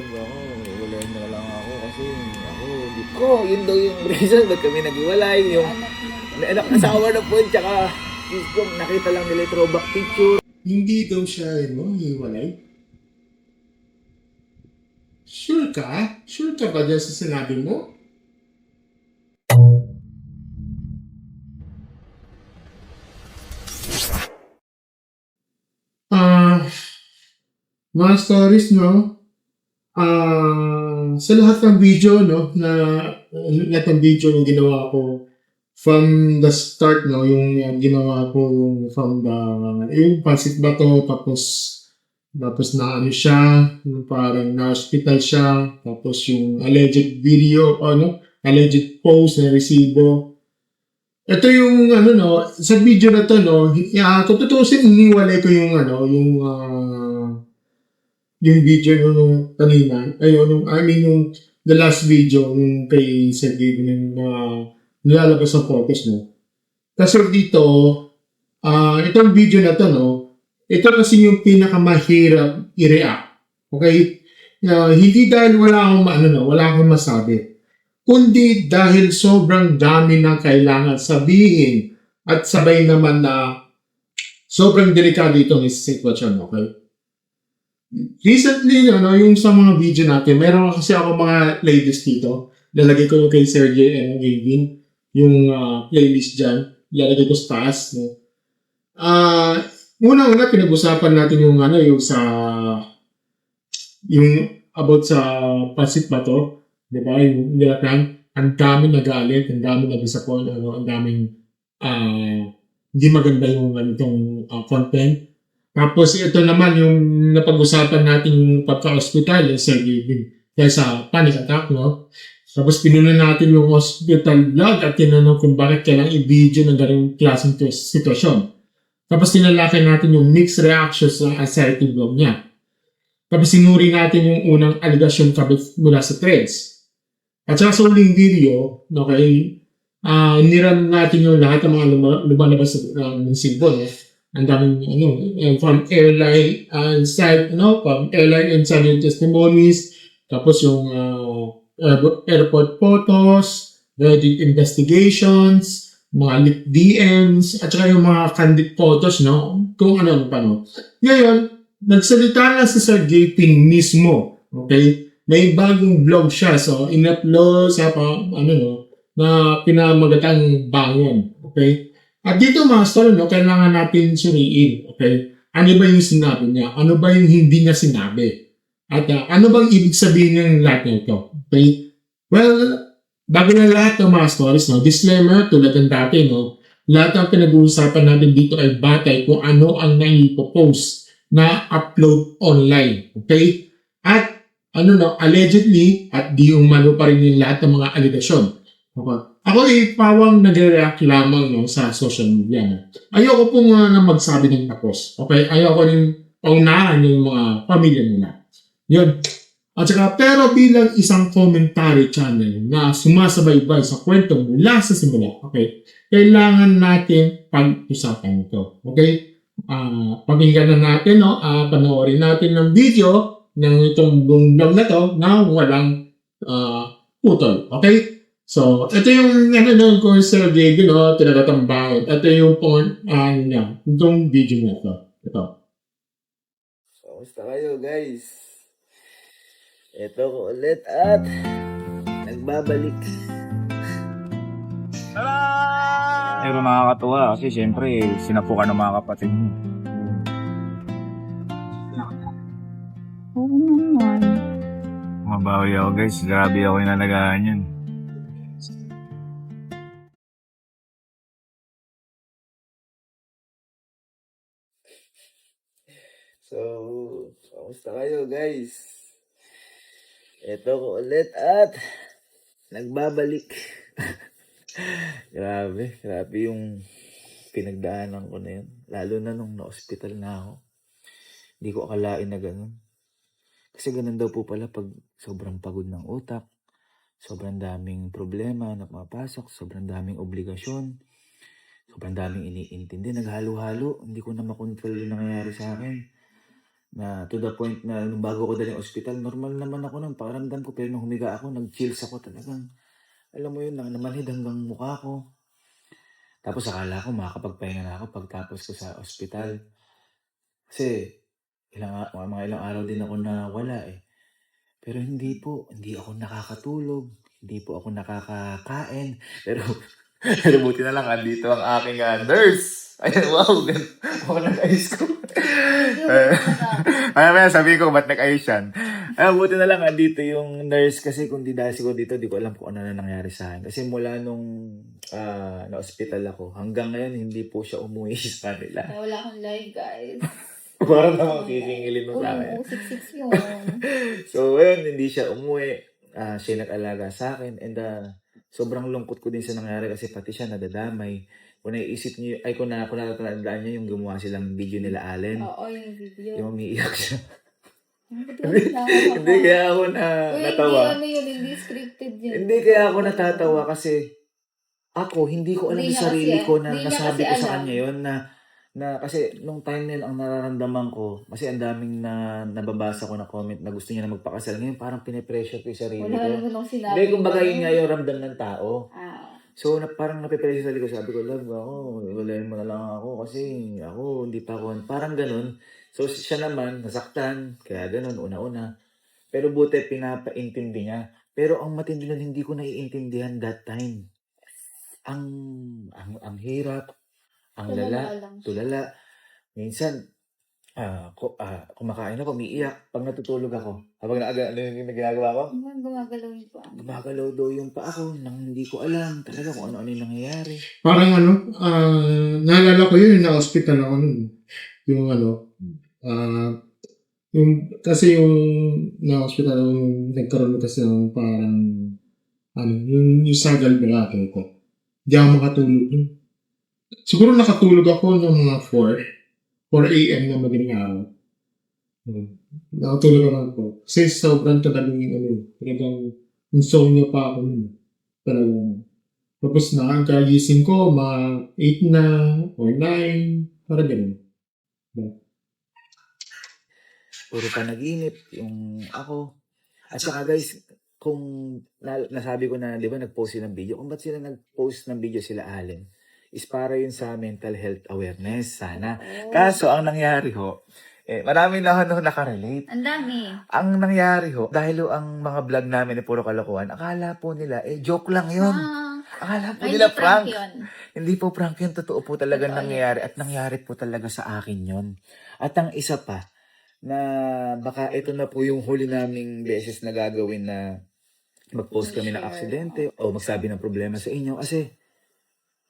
Ako, hiwalayan na lang ako kasi ako, hindi ko, yun daw yung reason ba't kami naghiwalay, yung anak asawa na po, tsaka ko, nakita lang nila yung throwback picture. Hindi daw siya, hiwalay. Sure ka? Sure ka ba dyan sa sinabi mo? Ah, mga stories, no? Sa lahat ng video, no, lahat ng video yung ginawa ko from the start, no, yung ginawa ko from yung pansit bato, tapos na ano siya, yung parang na-hospital siya, tapos yung alleged video, alleged post na resibo. Ito yung ano no, sa video na to no, kung tutuusin, iniwalay ko yung yung video nung kanina, ayun, yung the last video yung kay Sergey yung nilalabas sa photos mo. Kasi dito, itong video na to, no, ito kasi yung pinakamahirap i-react. Okay? Hindi dahil wala akong masabi, kundi dahil sobrang dami na kailangan sabihin at sabay naman na sobrang delikado itong sitwasyon, okay? Recently, yung sa mga video natin, meron kasi ako mga playlist dito. Lalagay ko yung kay Sergey and Gavin, yung playlist dyan. Lalagay ko sa taas. No? Una-una, pinag-usapan natin yung yung about sa Pansit Bato. Di ba? Yung nilatan, ang dami nagalit, ang dami na-disappoint, ang daming hindi maganda yung ganitong content. Tapos ito naman yung napag-usapan natin yung pagka-hospital sa Gavin dahil sa panic attack, no? Tapos pinunan natin yung hospital vlog at tinanong kung bakit kailangan i-video ng ganung klaseng sitwasyon. Tapos tinalakay natin yung mixed reactions sa anxiety vlog niya. Tapos sinuri natin yung unang allegation mula sa threads. At saka sa uling video, okay, niran natin yung lahat ng mga lumalabas ng silbo, no? Ang daming from airline and from airline and side testimonies, tapos yung airport photos, Reddit investigations, mga leaked DMs, at saka yung mga candid photos, no? Kung ano pa, no? Ngayon, nagsalita na si Sir Gaping mismo, okay? May bagong vlog siya, so in-upload sa na pinamagatang bangon, okay? At dito master, no, kailangan natin suriin, okay? Ano ba yung sinabi niya? Ano ba yung hindi niya sinabi? At ano bang ibig sabihin ng lahat nito? Okay? Well, bago na lahat ng mga stories, no, disclaimer, tulad ng dati, no, lahat ng pinag-uusapan natin dito ay batay kung ano ang naipopost na upload online, okay? At allegedly, at di umano pa rin yung lahat ng mga aligasyon. Okay? Ako pawang nagre-react lamang sa social media. No? Ayoko pong na magsabi ng tapos. Okay? Ayoko rin paunahan yung mga pamilya nila. Yun. At saka, pero bilang isang commentary channel na sumasabaybay sa kwento mula sa simula, okay, kailangan natin pag-usapan ito. Okay? Pakinggan na natin, no? Panoorin natin ng video ng itong vlog na to na walang putol. Okay? So, ito yung ko Sir Diego, no, tinatambawad. Ito yung niya, itong video na ito. Ito. So, kamusta kayo guys? Ito ko ulit at nagbabalik. Pero nakakatuwa kasi syempre sinapukan ng mga kapatid mo. Oo naman. Mabawi ako guys, grabe ako yung nalagaan yun. So, kamusta kayo guys? Ito ko ulit at nagbabalik. grabe yung pinagdaanan ko na yun. Lalo na nung na-hospital na ako. Hindi ko akalain na ganun. Kasi ganun daw po pala pag sobrang pagod ng utak, sobrang daming problema na mapasok, sobrang daming obligasyon, sobrang daming iniintindi, naghalo-halo, hindi ko na makontrol yung nangyayari sa akin. Na to the point na nung bago ko daling ospital, normal naman ako nun, pakiramdam ko. Pero nung humiga ako, nag-chills ako talagang, alam mo yun, namanhid hanggang mukha ko. Tapos akala ko makakapagpahinga na ako pagtapos ko sa ospital. Kasi mga ilang araw din ako nawala eh. Pero hindi po, hindi ako nakakatulog, hindi po ako nakakakain. Pero, pero buti na lang, andito ang aking nurse. Ayan, wow, ako nag-ayos ko. Maya sabihin ko, ba't nag-ayos yan? Buti na lang, andito yung nurse kasi kung di dahil siguro dito, di ko alam kung ano na nangyari sa akin. Kasi mula nung na-hospital ako, hanggang ngayon, hindi po siya umuwi sa kanila. Kaya wala akong live, guys. Parang namang sisingilin mo sa akin. Oo, 6-6 yun. So, ayun, hindi siya umuwi. Siya nag-alaga sa akin. And sobrang lungkot ko din sa nangyari kasi pati siya nadadamay. Kung naisip niyo, ay kung natatandaan niyo yung gumawa silang video nila Allen. Oo, yung video. Yung umiiyak siya. Hindi Hindi kaya ako natawa. Hindi, ano yun, hindi scripted yun. Hindi kaya ako natatawa kasi ako, hindi ko alam Hindi sa niya sarili kasi- ko na hindi niya nasabi kasi ko sa alam. kanya yun na kasi nung time na yun, ang nararamdaman ko, kasi ang daming nababasa ko na comment na gusto niya na magpakasal. Ngayon parang pinipressure ko yung sarili Wala ko. naman akong sinabi. Hindi, kumbaga yun nga yung ramdam ng tao. So, parang napipressure sa sarili ko. Sabi ko, love, walayin mo na lang ako kasi ako, hindi pa ako, parang ganun. So, siya naman, nasaktan, kaya ganun, una-una. Pero buti, pinapaintindi niya. Pero ang matindi nun, hindi ko naiintindihan that time. Ang hirap, ang tulala. Minsan, kumakain ako, umiiyak. Pag natutulog ako, habang ginagawa ko, Gumagalaw yung pa. gumagalaw daw yung paa ko nang hindi ko alam talaga kung ano-ano yung nangyayari. Parang naalala ko yun, na-hospital ako nun. Yung kasi yung na-hospital, nagkaroon kasi ng parang, yung sagal balato ko. Hindi ako makatulog nun. Siguro nakatulog ako ng mga 4 a.m. na madaling araw. Nakatulog ako. Kasi sobrang talagang insomnia pa ako nun. Talagang. Tapos ang kagising ko, mga 8 na or 9, para ganun. Puro panaginip yung ako. At saka guys, kung nasabi ko na, di ba, nag-post sila ng video, kung ba't sila nag-post ng video sila Allen, is para yun sa mental health awareness, sana. Kaso, ang nangyari ho, marami na nakarelate. Ang dami. Ang nangyari ho, dahil ho ang mga vlog namin ay puro kalokohan, akala po nila, joke lang yun. Akala po nila prank. Hindi po prank yun, totoo po talaga nangyayari. At nangyari po talaga sa akin yun. At ang isa pa, na baka ito na po yung huli naming beses na gagawin na mag-post kami ng aksidente o magsabi ng problema sa inyo. Kasi,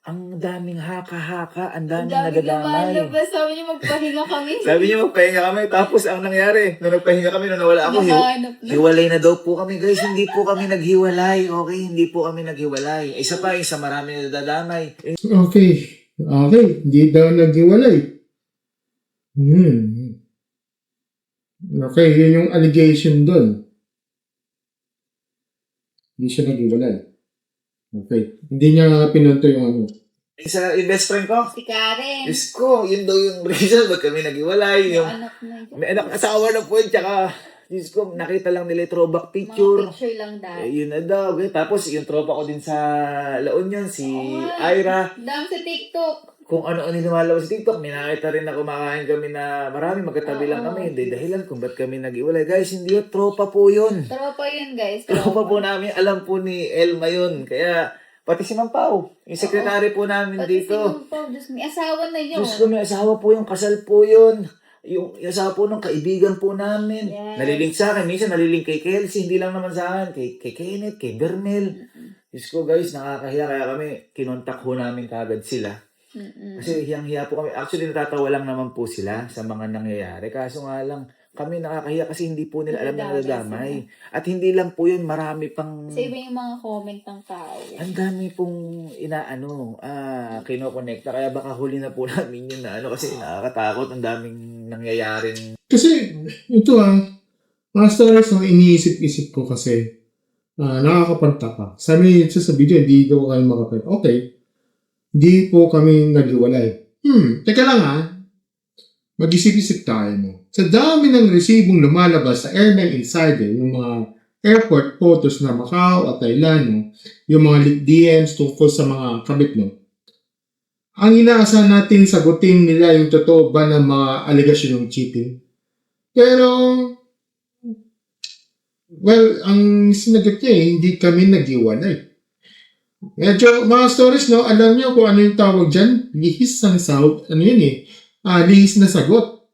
ang daming haka-haka, ang daming nadadamay. Sabi niyo magpahinga kami. Sabi niyo magpahinga kami, tapos ang nangyari, nung nagpahinga kami, nung nawala ako, Nakahanap na. hiwalay na daw po kami. Guys, hindi po kami naghiwalay, okay? Hindi po kami naghiwalay. Isa pa, isa marami nadadamay. Okay. Hindi daw naghiwalay. Okay, yun yung allegation doon. Hindi siya naghiwalay. Okay. Hindi niya pinunto yung Isa, yung best friend ko, Si Karen. Diyos ko, yun daw yung reason ba't kami naghiwalay. Yung Yung, anak na yun. may anak asawa na po yun, tsaka, Diyos ko, nakita lang nila yung throwback Mga picture. picture lang dahil. Yun na daw. Okay. Tapos, yung tropa ko din sa La Union, si Ira. Dami sa TikTok. Kung ano-ano yung lumalabas sa TikTok, may nakita rin na kumakain kami na marami, magkatabi lang kami. Hindi dahilan kung ba't kami nag-iwalay. Guys, hindi yun, tropa po yun. Tropa yun, guys. Tropa po namin, alam po ni Elma yun. Kaya, pati si Ma'am Pao, yung sekretary po namin Pati dito. si Ma'am Pao, Diyos, may asawa na yun. Diyos ko, may asawa po yung kasal po yun. Yung asawa po ng kaibigan po namin. Yes. Nalilink sa akin. Minsan nalilink kay Kelsey, hindi lang naman sa akin. Kay Kenneth, kay Bernel. Diyos ko guys, nakakahiya. Kaya kami, kinontak ho namin kagad sila. Kasi hiyang-hiya po kami. Actually, natatawa lang naman po sila sa mga nangyayari. Kaso nga lang, kami nakakahiya kasi hindi po nila alam na nadadamay. At hindi lang po yun, marami pang... Sa iba yung mga comment ng tao. Ang dami pong kinokonekta. Kaya baka huli na po namin yun na kasi nakakatakot. Ang daming nangyayaring... Kasi, ito mga stories na iniisip-isip ko kasi nakakapagtaka. Sabi niyo sa video, hindi daw kayo makapag. Okay, hindi po kami naghiwalay. Teka lang mag-isip-isip tayo mo. sa dami ng resibong lumalabas sa Airline Insider, yung mga airport photos na Macau at Thailand, no? Yung mga leaked DMs tungkol sa mga kabit mo, ang inaasahan natin sagutin nila yung totoo ba ng mga allegation ng cheating. Pero, well, ang sinagot niya hindi kami nag-iwanay. Medyo, mga stories, no, alam niyo kung ano yung tawag dyan? Lihis ng sagot. Ano yun eh? Lihis na sagot.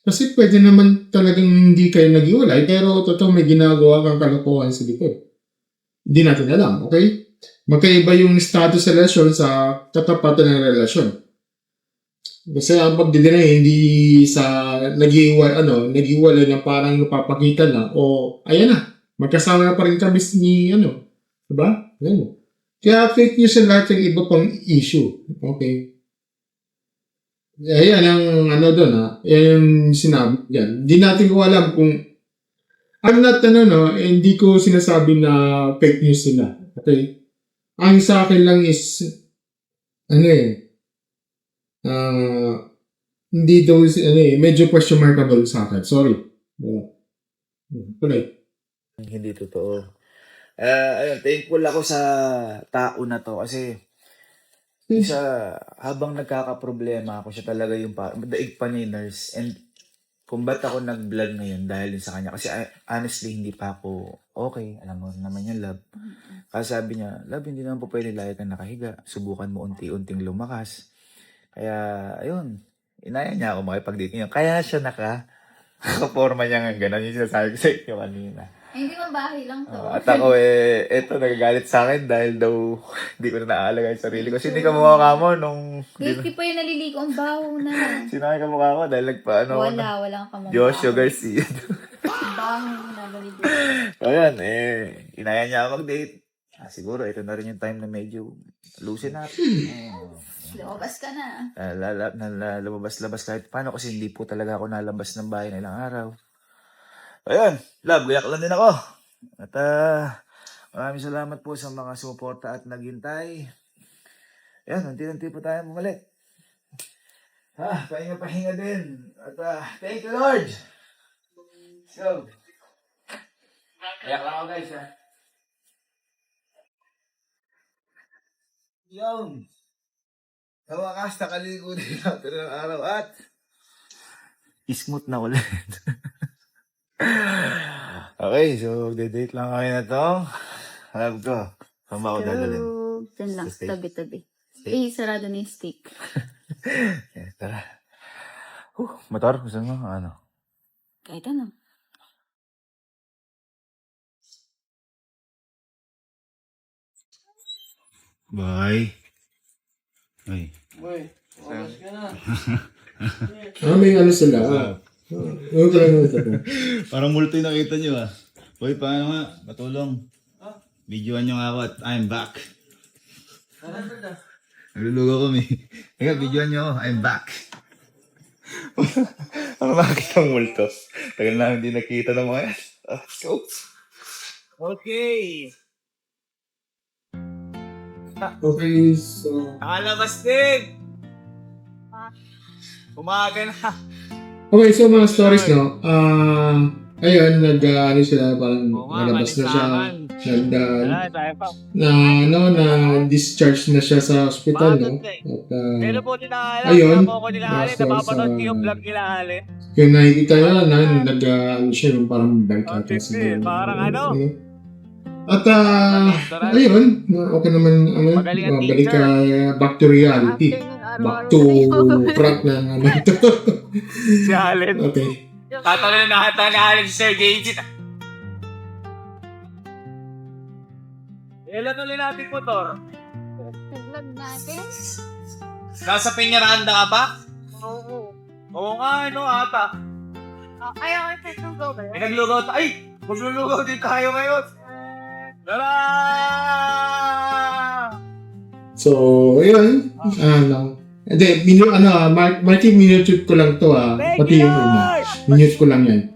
Kasi pwede naman talagang hindi kayo nag-iwalay, pero totoo may ginagawa kang kalokohan sa likod. Hindi natin alam, okay? Magkaiba yung status sa relasyon sa katapatan ng relasyon. Kasi ang pagdidinay, hindi sa nag-iwalay na parang napapakita na, o ayan na, magkasama na pa rin kami ni, diba? Ayan. Kaya fake news ang lahat yung iba pang issue. Okay? Ayan ang doon Yan yung sinabi yan. Hindi natin ko alam kung I'm not hindi ko sinasabi na fake news sila. Okay? Ang sa akin lang is hindi daw medyo question markable sa akin. Sorry. Tuloy. Hindi totoo. Ayun, thankful ako sa tao na to kasi habang nagkakaproblema ako, siya talaga yung daig pa ni nurse. And kung ba't ako nag-vlog ngayon dahil sa kanya. Kasi honestly, hindi pa ako okay. Alam mo naman yan, love. Kasi sabi niya, love, hindi naman po pwede lagi kang nakahiga. Subukan mo unti-unting lumakas. Kaya, ayun, inaya niya ako makipag-date niya. Kaya siya nakaporma niya nga gano'n. Yung sinasabi ko sa inyo kanina. Hindi man bahay lang to. At ako eto, nagagalit sa akin dahil daw hindi ko na naaalagay yung sarili ko. Kasi hindi ka mukha mo nung... Hindi pa yung naliligo ang baho na. Sinakay ka mukha ko dahil nagpaano ko na. Walang kamukha. Joshua Garcia. Baho na naliligo. So yan, inaya niya ako mag-date. Siguro ito na rin yung time na medyo loosen up. Lumabas ka na. Lumabas-labas kahit paano kasi hindi po talaga ako nalabas ng bahay na ilang araw. Ayun, love, gayak lang din ako. At maraming salamat po sa mga sumuporta at naghintay. Ayun, unti-unti po tayo bumalik. Pahinga din. At thank you, Lord. So, gayak lang ako, guys, Yun. Sa wakas, nakaligo din natin ng araw at smooth na ulit. Okay, so date lang kami na to. Alam ko, saan ba ako dadalhin? Diyan lang, Sa steak? tabi-tabi. Steak? Sarado na yung stick. Tara. Motor, gusto mo? Ano? Kahit ano. Bye. Ay. May sila. Parang multo yung nakita nyo Hoy, paano nga? Patulong. Videoan nyo nga ako at I'm back. Naglulugaw kami. Kaya, videoan nyo ako. I'm back. Ano makakita ang multo? Tagal na hindi nakita ng mga yan. Let's go. Okay. Okay, so... Nakalabas din. Umaga na. Okay, so mga stories, no? Ayun, sila, parang nalabas na siya. Na-discharge na siya sa hospital, no? At, ayun, kung nakikita yun, siya yung parang bike siya. At, ayun, okay naman, balik ka, back to reality. Back to prank na ito. Si Allen. Okay. Tatanong na ata ni Allen si Sir Gagey. Ilan ulit natin motor? Taglag natin? Nasa Peñaranda ka pa? Oo. Oo nga, ata. Ayaw, naglugaw ba yun? Naglugaw tayo. Ay! Maglulugaw din tayo ngayon. Tara! So, ayun. Hindi, Marky, minute ko lang to pati yung minute ko lang yan.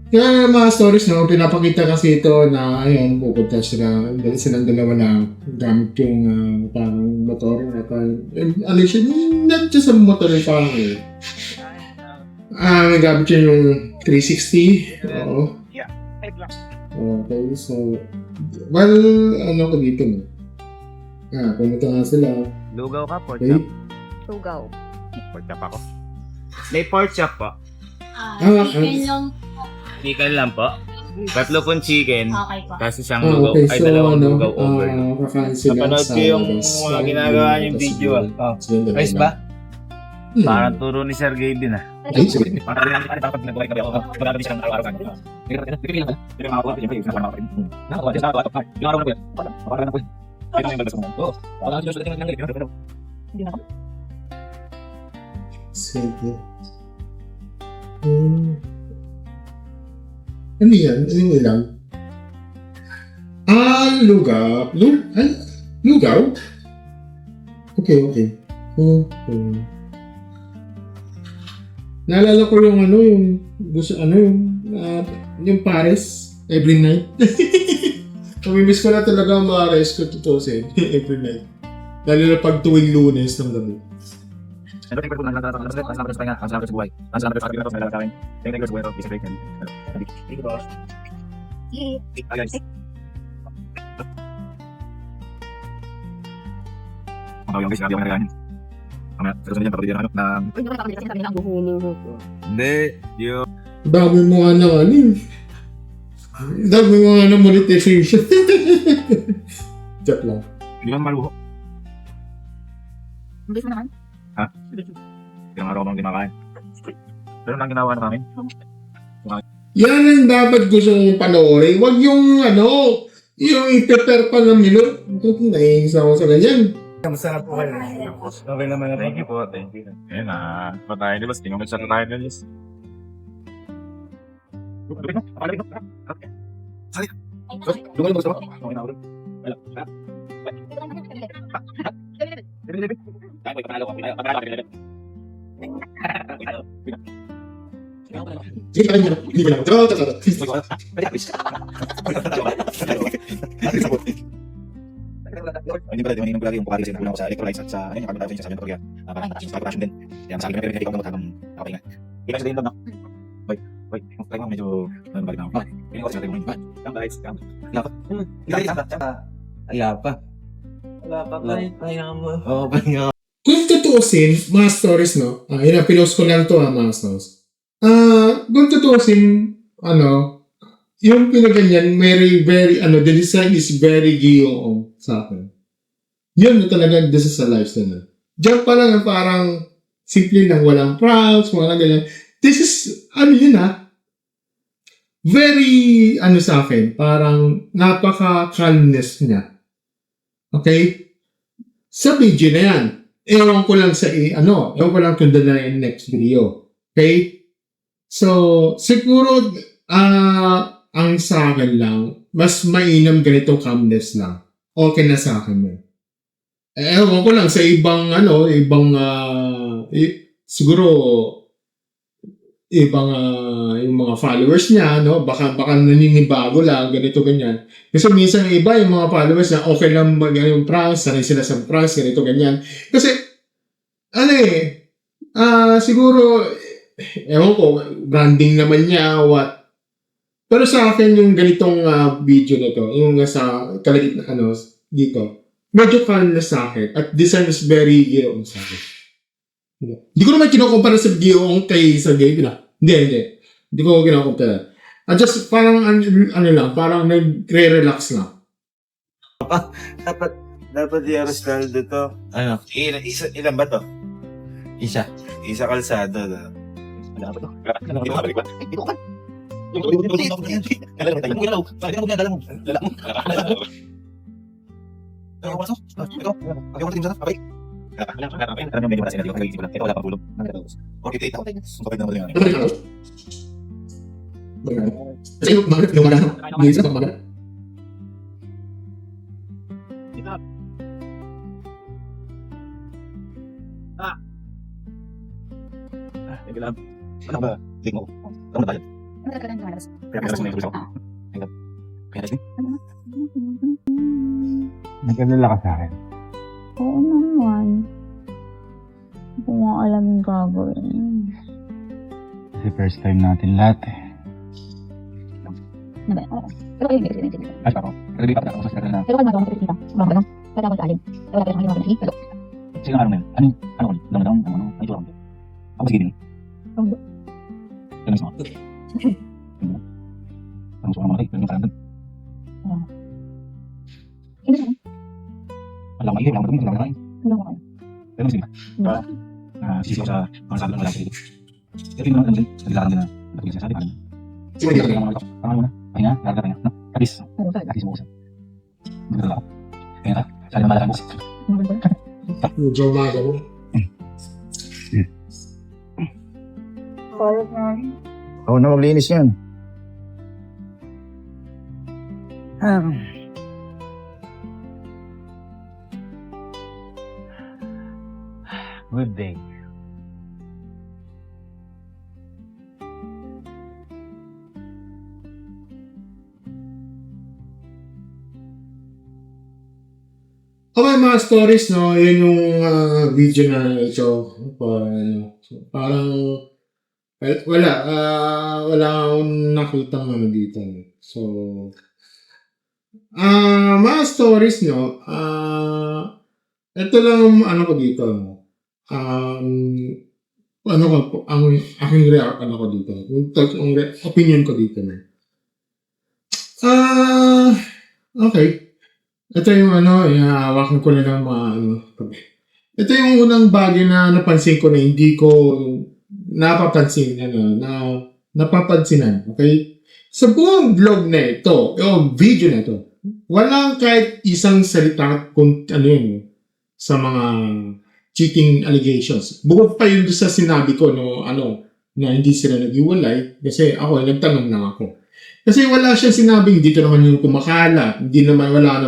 Kaya mga stories, no, pinapakita kasi ito na, ayun, pupunta silang dalawa na gamit yung parang motor. Not just a motor, parang Nagamit yun yung 360. Oo. Ay, black. Okay, so, well, ano ko dito no? Pumunta nga sila. Lugaw ka, pork Okay. chop. Tugaw. Pork chop ako. May pork chop po. Chicken lang. Chicken lang po. Tatlo pong chicken. Okay po. Kasi siyang lugaw. Okay, Ay, so, dalawang ano, lugaw over. kakain sila Napanood sa ko yung labas. mga ginagawa niyong video, ah. Oh. Ayos ba? Hmm. Parang turo ni Sergey din ah. Ay, sige. Parang dapat nag-buhay kami ako. Marami din siyang araw-araw kanina. Hindi mga kuha, siyempre, yung sinasabi ko. Nakakuha, sinasabi ko. Yung araw na po yan. Parang na po yan. Ito na yung bagas mo. Oo. Wala kang Diyos, ito yung nangyari. Hindi na ako. Sige. Ano yan? Ano yung ilang? Lugaw. Lugaw? Okay. Naalala ko yung yung Paris every night. Namimiss ko na talaga ang Paris ko tutusin every night. Lalo na pag tuwing Lunes ng gabi. Ito yung pagkunan lang natin. Ang salamat sa pahinga. Ang salamat sa buhay. Ang salamat sa pagkakita sa mga kawin. Thank you sa buhay. Peace and faith. Thank you, boss. Guys. Ang tawag yung guys. Grabe yung nagagahin. Mamaya, sa susunod yan, papabigyan ako ng... Uy, nakita ko nila kasi sabi nilang buhuluho ko. Hindi. Yung... Dami mo nga na ano eh. Dami mo nga na monetization. Joke lang. Hindi naman maluho. Hindi mo naman. Ha? Ilang araw mong di makain. Pero lang ginawa na namin. Yan ang dapat gusto mong panoorin. Huwag yung yung i-prepare pa ng minute. Naiingisa ako sa ganyan. Kamusta po kayo? Okay naman. Thank you po. Thank you. Ayun na. Pa tayo ni Boss. Tingnan mo siya na tayo ni Boss. Sali. Lumayo mo gusto mo? Okay na ako. Wala. Ay, panalo ko. Sige ka lang. Hindi ka lang. Hindi pala, di maninom ko lagi yung pukari kasi nakulang ko sa electrolytes at sa yung carbon dioxide sabi ng pagkaya. Parang sa passion din. Kaya masabi na hindi ko gamot habang nakapahinga. Hindi kasi din lang, no? Wait, tayo mo medyo balik na ako. Hindi ko kasi natin mo yun. Come guys, come. Ayapa. Wala pa tayo. Pahinga mo. Oo, pahinga. Kung tutuusin, mga stories, no? Yun ang pinost ko lang to, mga stories. Kung tutuusin, yung pinaganyan, very, the design is very Giyong sa akin. Yun na talaga, this is a lifestyle. Diyan pa lang, parang simple lang, walang props, mga ganyan. This is, very, sa akin, parang napaka-calmness niya. Okay? Sa video na yan, ewan ko lang kung doon na yung next video. Okay? So, siguro, ang sa akin lang, mas mainam ganito calmness lang. Okay na sa akin yun. Ewan ko lang sa siguro, yung mga followers niya, baka naninibago lang, ganito, ganyan. Kasi minsan iba, yung mga followers na okay lang yung pranks, sanay sila sa pranks, ganito, ganyan. Kasi, siguro, ewan ko, branding naman niya, what. Pero sa akin, yung ganitong video na to, yung sa kalagit na dito, medyo calmness sa akin. At design is very Giyong sa akin. Hindi ko naman kinukumpara sa Giyong kay sa game na. Hindi. Hindi ko kinukumpara. Just parang, parang nagre-relax lang. Dapat i-Arostaldo to. Ano? Ilan ba to? Isa kalsado. Ano ba to? Ano ba? Ito ka. Kasi yung mga hindi sa mga Ano ba? Tingin mo. Ano ba tayo? Ano talaga lang yung Kaya kasi may tulis ako. Kaya kasi. Nagkalala ka sa akin. Oo naman. Hindi ko nga alam yung gagawin. Kasi first time natin lahat eh. Ano ba? Oo. Pero kayo may experience dito. Ay, ako. Pero di pa ako sa sila na. Pero kalma daw ako kita. Sobrang ba lang? Katapos sa alin. Pero wala tayong mga pero Sige nga, ano na yun? Ano ko? Dama-dama? Ano? Ay, ito lang. Ako sige din. Rondo. Ganun sa mga. Ano sa mga mga ganun sa mga. Hindi naman. Wala akong maigay, wala akong matapos, wala akong kain. Hindi ako. Pero sige. Sisi ko sa mga sabi ng wala sa dito. Ito yung naman din. Nagilaran din na. Ba't yung sinasabi? Sige, hindi ka mga ito. Pangalan mo na. Pahinga, lahat ka pahinga. No? Katis. Pero sa Katis mo usan. Hindi ka ako. Kaya na. Sali na malakan mo. Medyo umaga mo. Oo na, maglinis yan. Good day. Okay, mga stories, no? Yun yung video na ito. Parang wala akong nakitang ano dito. No? So, mga stories, no? Ito lang ano ko dito. No? Ano ko, ang aking ano ko dito. Yung opinion ko dito. No? Okay. Ito yung hawakan ko na ng mga Ito yung unang bagay na napansin ko na hindi ko napapansinan. Okay? Sa buong vlog na ito, o video na ito, walang kahit isang salita kung sa mga cheating allegations. Bukod pa yun sa sinabi ko na hindi sila nag-iwalay kasi nagtanong lang ako. Kasi wala siyang sinabing dito naman yung kumakalat, wala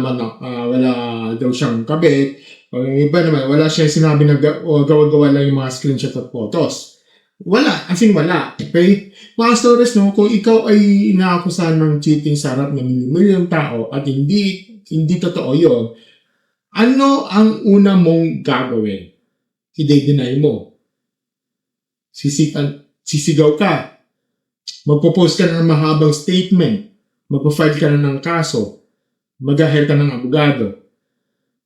daw siyang kabit, o yung iba naman, wala siyang sinabi na gawa-gawa lang yung mga screenshot at photos. Wala, wala. Okay? Mga stories, no, kung ikaw ay inaakusahan ng cheating sa harap ng milyong tao at hindi totoo yun, ano ang una mong gagawin? I-deny mo. Sisigaw ka. Magpo-post ka na ng mahabang statement, magpo-file ka na ng kaso, mag-hire ka ng abogado.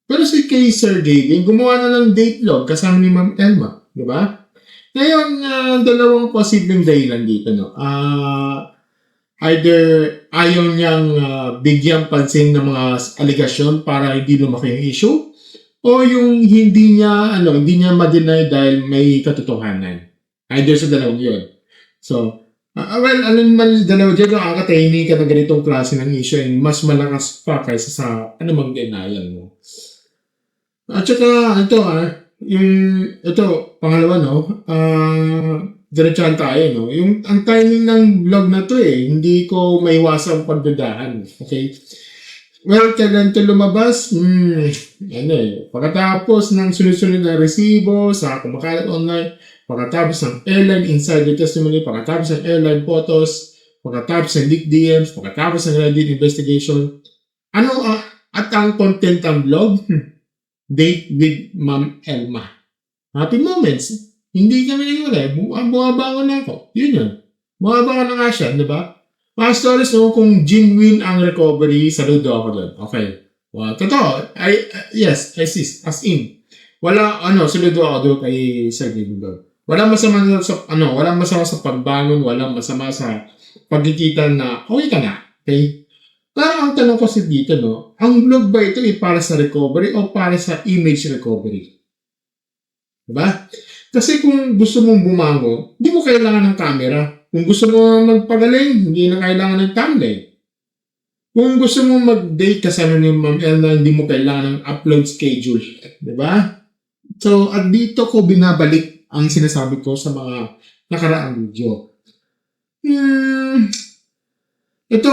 Pero kay Sir Gavin, gumawa na ng date log kasama ni Ma'am Elma, di ba? Ngayon, dalawang posibleng dahilan dito, no? Either ayaw niyang bigyan pansin ng mga aligasyon para hindi lumaki yung issue, o yung hindi niya ma-deny dahil may katotohanan. Either sa dalawang yun. So, alin man dalawa dyan, nakakatahimik ka na ganitong klase ng issue and mas malakas pa kaysa sa anumang denial mo. At saka, ito, pangalawa, no, diretsahan tayo, no, ang timing ng vlog na to hindi ko maiwasang pagdadahan, okay? Well, kailan ito lumabas? Pagkatapos ng sunod-sunod na resibo sa kumakalat online, pagkatapos ng airline insider testimony, pagkatapos ng airline photos, pagkatapos ng leaked DMs, pagkatapos ng Reddit investigation. At ang content ng vlog? Date with Ma'am Elma. Happy moments. Hindi kami naghiwalay. Bumabangon na ako. Yun. Bumabangon na nga siya, di ba? Mga stories no, kung genuine ang recovery, saludo ako doon. Okay. Well, totoo. Yes, as in. Wala, saludo ako doon kay Sir Gavin doon. Walang masama sa pagbangon, walang masama sa pagkikita na okay ka na. Okay? Pero ang tanong kasi dito, no, ang vlog ba ito para sa recovery o para sa image recovery? Diba? Kasi kung gusto mong bumangon, hindi mo kailangan ng camera. Kung gusto mo magpagaling, hindi na kailangan ng thumbnail. Kung gusto mo mag-date kasama ni Ma'am Elna, hindi mo kailangan ng upload schedule. Diba? So, at dito ko binabalik ang sinasabi ko sa mga nakaraang video. Ito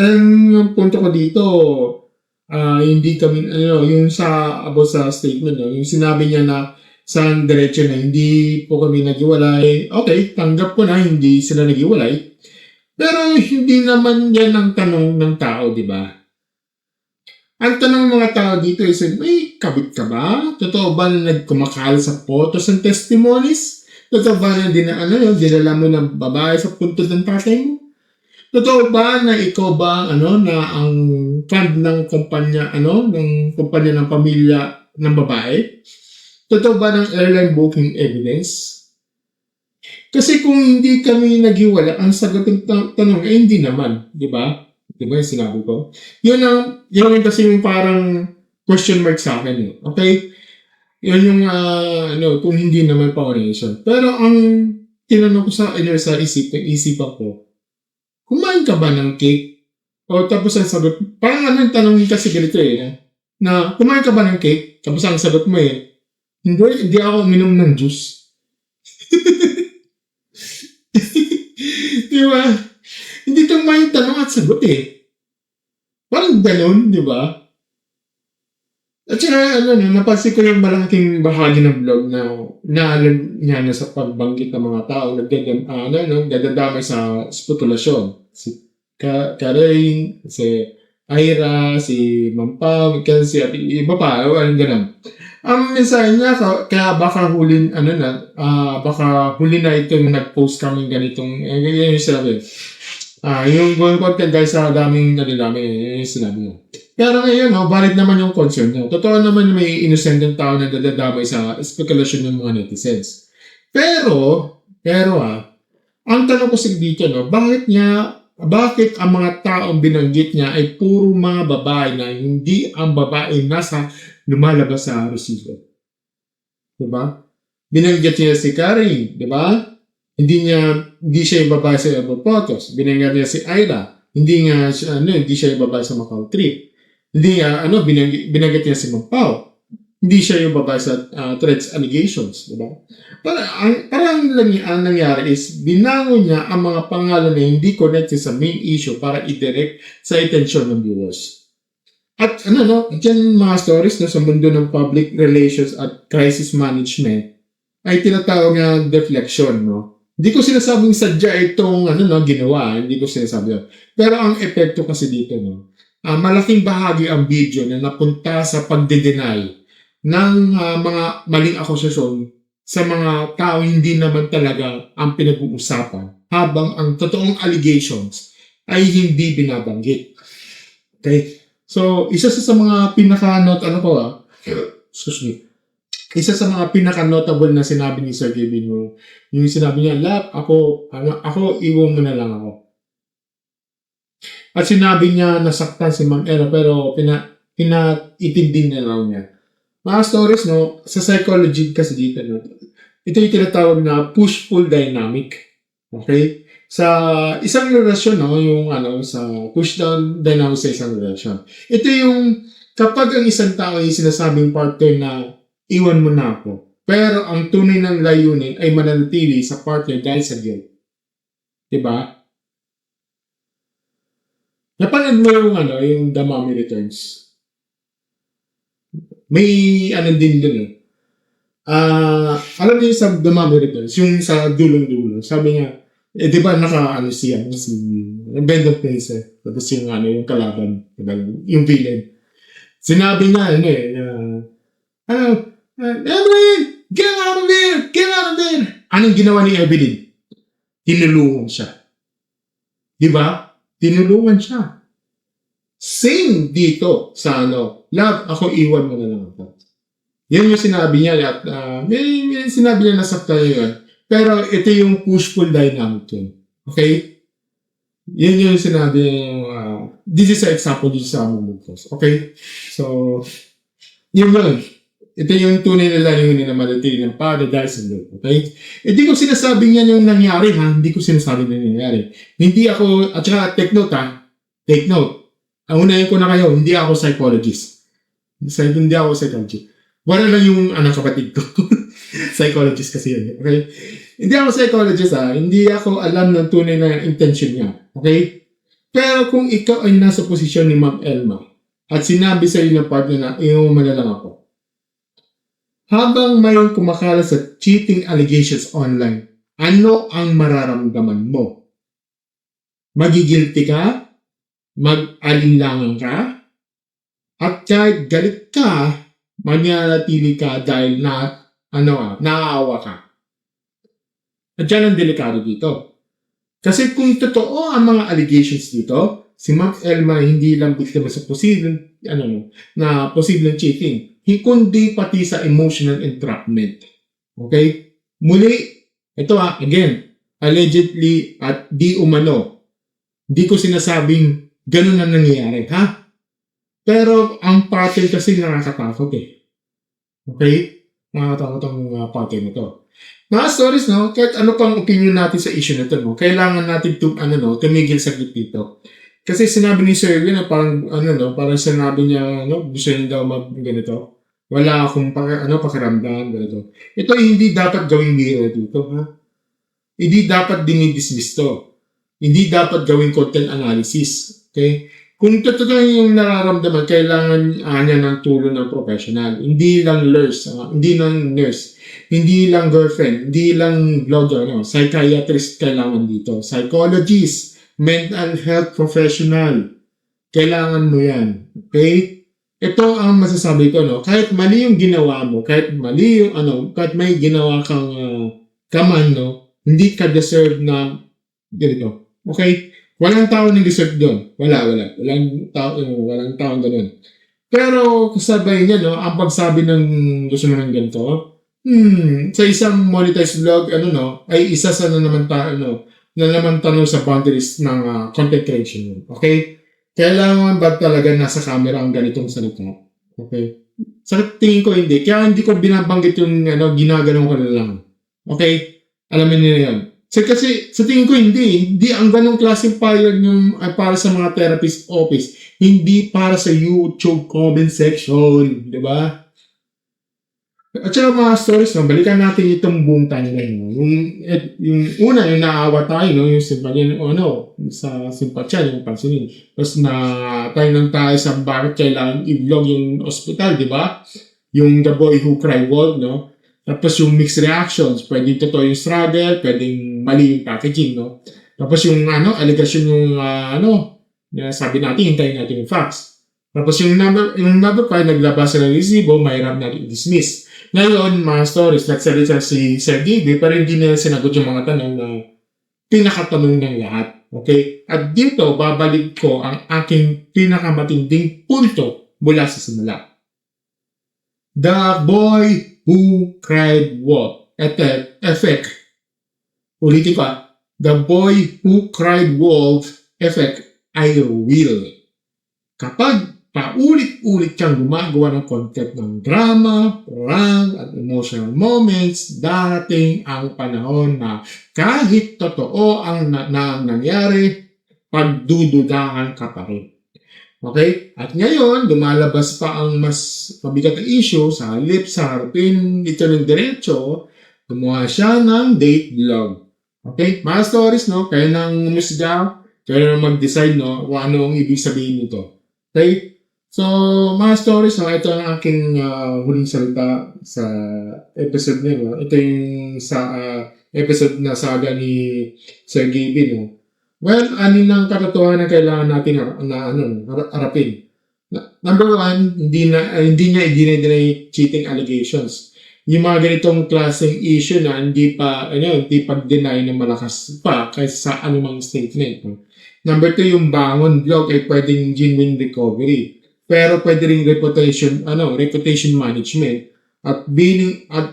yung punto ko dito, hindi kami, yung about sa statement, yung sinabi niya na sa diretso na hindi po kami naghiwalay. Okay, tanggap ko na hindi sila naghiwalay. Pero hindi naman yan ang tanong ng tao, di ba? Ang tanong ng mga tao dito is, may kabit ka ba? Totoo ba na nagkumakal sa photos and testimonies? Totoo ba na dinala mo ng babae sa punto ng tatay mo? Totoo ba na ikaw ba na ang fund ng kumpanya ng pamilya ng babae? Totoo ba ng airline booking evidence? Kasi kung hindi kami naghiwala, ang sagot ng tanong ay hindi naman, di ba? Di ba yung sinabi ko? Yun kasi yung parang question mark sa akin. Okay? Yun yung kung hindi naman foundation. Pero ang tinanong ko sa isipan ko, kumain ka ba ng cake? O tapos ang sagot, parang yung tanong kasi ganito na kumain ka ba ng cake? Tapos ang sagot mo hindi ako uminom ng juice. Di ba? Hindi ito yung tanong at sagot Parang ganun, di ba? At saka, napansin ko yung malaking bahagi ng vlog na naalam niya na sa pagbanggit ng mga tao nagdadamay sa spekulasyon. Si Karen, si Ira, si Mampam, si at iba pa, ganun. Ang mensahe niya, kaya baka huli na itong nag-post kami ganitong, ganyan yung sinabi. Yung content guys sa daming yung sinabi niya. Pero ngayon, valid naman yung concern niya. Totoo naman may innocent ng tao na dadadamay sa spekulasyon ng mga netizens. Pero, ang tanong ko dito, bakit ang mga taong binanggit niya ay puro mga babae na hindi ang babae nasa lumalabas sa receiver? Diba? Binanggit niya si Karen, diba? Hindi siya yung babae sa Evo Photos. Binanggit niya si Ira, hindi siya yung babae sa Macau Trip. Binanggit niya si Mampao. Hindi siya yung babae sa threats allegations, diba? Parang ang nangyari is, binangon niya ang mga pangalan na hindi connected sa main issue para i-direct sa attention ng viewers. At dyan mga stories sa mundo ng public relations at crisis management ay tinatawag na deflection, Hindi ko sinasabing sadya itong ginawa, hindi ko sinasabi yun. Pero ang epekto kasi dito, malaking bahagi ang video na napunta sa pagde-deny ng mga maling akusasyon sa mga tao hindi naman talaga ang pinag-uusapan, habang ang totoong allegations ay hindi binabanggit. Okay? So, isa sa mga isa sa mga pinaka-notable na sinabi ni Sir Kevin yung sinabi niya, Lap, ako, iwan mo na lang ako. At sinabi niya nasaktan si Ma'am Ella, pero pinatitindi na lang niya. Mga stories, sa psychology kasi dito, ito yung tinatawag na push-pull dynamic. Okay? Sa isang relasyon, sa push-down dynamic sa isang relasyon. Ito yung, kapag ang isang tao ay sinasabing partner na iwan mo na ako, pero ang tunay ng layunin ay mananatili sa partner dahil sa guilt. Diba? Napanood mo yung The Mommy Returns? May din dun alam niyo sa The Mommy Returns, yung sa dulong-dulo, sabi niya, di ba siya, si Brendan Fraser, tapos yung kalaban, diba? Yung villain. Sinabi niya, Evelyn, get out of there! Get out of there! Anong ginawa ni Evelyn? Tinulungan siya. Diba? Tinulungan siya. Same dito sa love, ako iwan mo na lang ako. Yan yung sinabi niya at may sinabi niya nasaktan yun. Pero ito yung push-pull dynamic yun. Okay? Yan yung sinabi this is an example dito sa among movements. Okay? So, yun. Ito yung tunay na layunin na manatili ng paradise and love. Okay? Hindi ko sinasabing yan yung nangyari, Hindi ko sinasabing na nangyari. Hindi ako, at saka take note, Take note. Ang unahin ko na kayo, hindi ako psychologist. Hindi ako psychologist. Wala lang yung kapatid ko. Psychologist kasi yun. Okay? Hindi ako psychologist, Hindi ako alam ng tunay na intention niya. Okay? Pero kung ikaw ay nasa posisyon ni Ma'am Elma at sinabi sa iyo ng partner na iuman na lang ako, habang mayroong kumakalat sa cheating allegations online, ano ang mararamdaman mo? Magigilty ka? Mag-alinlangan ka? At kahit galit ka, manyanatili ka dahil naaawa ka. At yan ang delikado dito. Kasi kung totoo ang mga allegations dito, si Ma'am Elma hindi lang biktima sa posibleng, posibleng cheating, kundi pati sa emotional entrapment. Okay? Muli, ito again, allegedly at di umano. Di ko sinasabing ganun ang nangyayari, ha? Pero ang pattern kasi nakakatakot eh. Okay? Nakakatakot ang pattern ito. Mga stories, no? Kahit ano pang opinion natin sa issue na ito, no? Kailangan natin tumigil saglit dito. Kasi sinabi ni Sir Will na parang, parang sinabi niya, gusto niya daw ganito. Wala akong pakiramdam, ganito. Ito hindi dapat gawing biro dito, ha? Hindi dapat dinidismiss to. Hindi dapat gawing content analysis. Okay? Kung totoo yung nararamdaman, kailangan niya ng tulong ng professional. Hindi lang nurse, hindi lang girlfriend, hindi lang blogger, psychiatrist kailangan dito. Psychologist, mental health professional. Kailangan mo yan. Okay? Ito ang masasabi ko, no? Kahit mali yung ginawa mo, kahit may ginawa kang kaman, no? Hindi ka deserve na ganito. Okay? Walang tao na deserve doon. Walang tao ganun. Pero kasabay niya, no, ang pagsabi ng gusto mo ng ganito, sa isang monetized vlog, ay isa sa na naman tanong sa boundaries ng content creation. Okay? Kailangan ba talaga nasa camera ang ganitong salita? Okay? Sa tingin ko hindi. Kaya hindi ko binabanggit yung ginaganon ko na lang. Okay? Alamin niyo yan. Kasi sa tingin ko hindi ang ganong klaseng file yung para sa mga therapist office, hindi para sa YouTube comment section, di ba? At saka mga stories, balikan natin itong buong timeline. Yung una, yung naawa tayo, yung simpatya, sa simpatya, yung pansinin. Tapos tayo sa bakit kailangan i-vlog yung hospital, di ba? Yung The Boy Who Cried Wolf, no? Tapos yung mixed reactions, pwedeng totoo yung struggle, pwedeng mali yung packaging, no? Tapos yung allegation yung sabi natin, hintayin natin yung facts. Tapos yung number 5, naglabas ng resibo, mahirap na i-dismiss. Ngayon, mga stories, nagsalita si Sir Gaby, pero hindi nila sinagot yung mga tanong na pinakatanong ng lahat. Okay? At dito, babalik ko ang aking pinakamatinding punto mula sa simula. The Boy Who Cried Wolf effect. Ulitin ko, The Boy Who Cried Wolf effect ay real. Kapag paulit-ulit kang gumagawa ng content ng drama, prank, at emotional moments, darating ang panahon na kahit totoo ang nangyari, pagdududahan ka pa rin. Okay? At ngayon, lumalabas pa ang mas mabigat na issue sa harapin dito ng diretso, gumawa siya ng date vlog. Okay? Mga stories, no? Kaya nang umusga, kaya nang mag-decide, no? Kung ano ang ibig sabihin nito. Okay? So, mga stories, no? Ito ang aking huling salita sa episode nito. Ito yung sa episode na saga ni Sir Gaby, no? Well, anin ng katotohanan na kailangan natin harapin. Number 1, hindi niya i-deny cheating allegations. Yung mga ganitong klaseng issue na hindi pag-deny ng malakas pa kaysa sa anumang statement. Number 2, yung bangon blog ay pwedeng genuine recovery. Pero pwede rin reputation management. At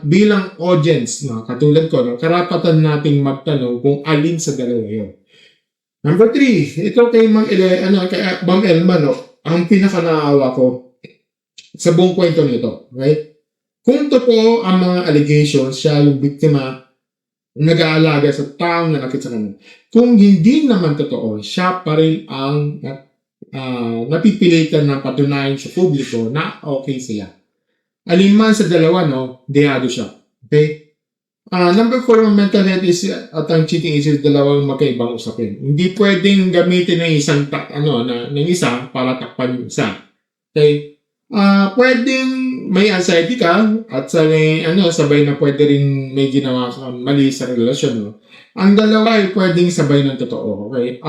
bilang audience, katulad ko, karapatan nating magtanong kung alin sa dalawa yun. Number 3, ito kay Ma'am Elma, ang pinaka-naawa ko sa buong kwento nito. Okay? Kung totoo ang mga allegations, siya yung biktima, nag-aalaga sa taong nanakit sa kanya. Kung hindi naman totoo, siya pa rin ang napipilitan ng patunayan sa publiko na okay siya. Alinman sa dalawa, dehado siya. Okay? Number 4, ang mental health at ang cheating is dalawang magkaibang usapin. Hindi pwedeng gamitin ng isang isa para takpan yung isa. Okay? Pwedeng may anxiety ka at sabay na pwede rin may ginawa kang mali sa relasyon. No? Ang dalawa ay pwedeng sabay ng totoo. Okay?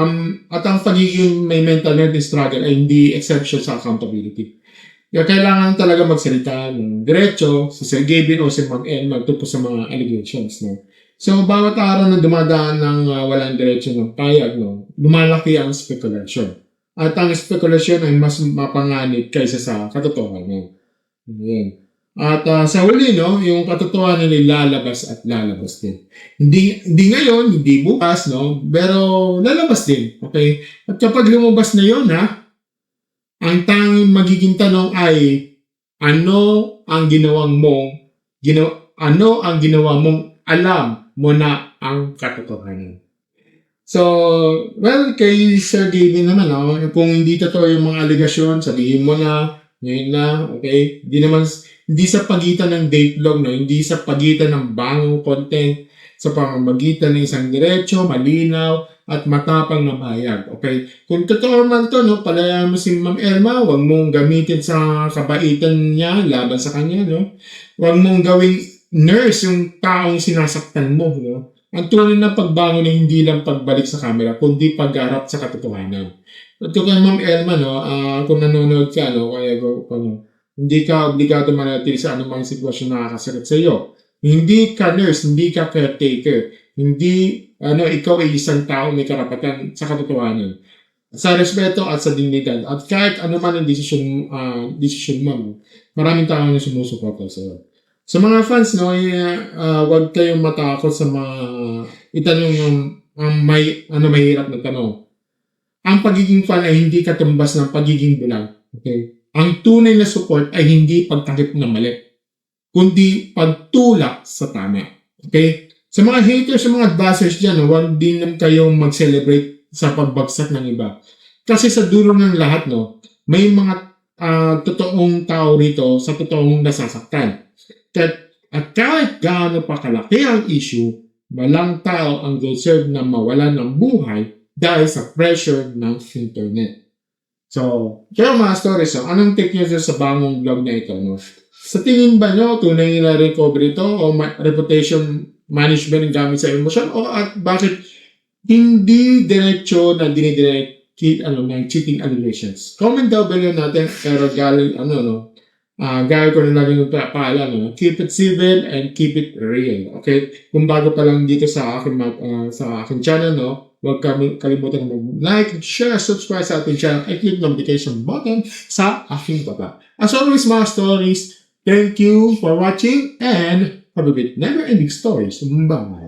At ang pagiging may mental health struggle ay hindi exception sa accountability. Kaya kailangan talaga magsalita ng diretso si Sir Gaby o si Ma'am Elma tungkol sa mga allegations. No? So, bawat araw na dumadaan ng walang diretsyo ng payag, no, lumalaki ang spekulasyon. At ang spekulasyon ay mas mapanganib kaysa sa katotohanan. Ayan. At sa huli, no, yung katotohanan ay lalabas at lalabas din. Hindi ngayon, hindi bukas, no, pero lalabas din. Okay? At kapag lumabas na yun, ang tanging magiging tanong ay ano ang ginawa mong alam mo na ang katotohanan. So, well, kay Sir Gavin naman, kung hindi totoo yung mga aligasyon, sabihin mo na, ngayon na, okay? Hindi sa pagitan ng date log, no? Hindi sa pagitan ng bangong content, sa pamamagitan ng isang diretso, malinaw, at matapang na bayag. Okay? Kung totoo man to, no, palayan mo si Ma'am Elma, huwag mong gamitin sa kabaitan niya, laban sa kanya, no? Huwag mong gawing nurse yung taong sinasaktan mo, no? Ang tunay na pagbangon ay hindi lang pagbalik sa camera, kundi pagharap sa katotohanan. At kung kay Ma'am Elma, no, kung nanonood ka, no, hindi ka obligado manatili sa anumang sitwasyon na nakakasakit sa iyo. Hindi ka nurse, hindi ka caretaker, hindi ikaw ay isang tao may karapatan sa katotohanan, sa respeto at sa dignidad. At kahit ano man ang decision mo, maraming tao na sumusuporta sa iyo. Sa mga fans, no, huwag kayong matakot sa mga itanong ang mahirap na tanong. Ang pagiging fan ay hindi katumbas ng pagiging bilang. Okay? Ang tunay na support ay hindi pagtakip na mali, kundi pagtulak sa tama. Okay? Sa mga haters, sa mga advisors dyan, huwag din naman kayong mag-celebrate sa pagbagsak ng iba. Kasi sa dulo ng lahat, no, may mga totoong tao rito sa totoong nasasaktan. At kahit gaano pa kalaki ang issue, walang tao ang deserve na mawalan ng buhay dahil sa pressure ng internet. So, kaya mga stories, anong take nyo sa bagong vlog na ito? No? Sa tingin ba nyo, tunay na recovery ito o reputation management ng gamit sa emosyon? O at bakit hindi diretso na dinidirect cheating allegations? Comment down below natin, pero galing gaya ko na laging paalam, keep it civil and keep it real. Okay? Kung bago pa lang dito sa aking channel, no, huwag kalimutan mag-like, share, subscribe sa ating channel, and click notification button sa aking baba. As always, mga stories, thank you for watching and have a great never-ending stories. Bye!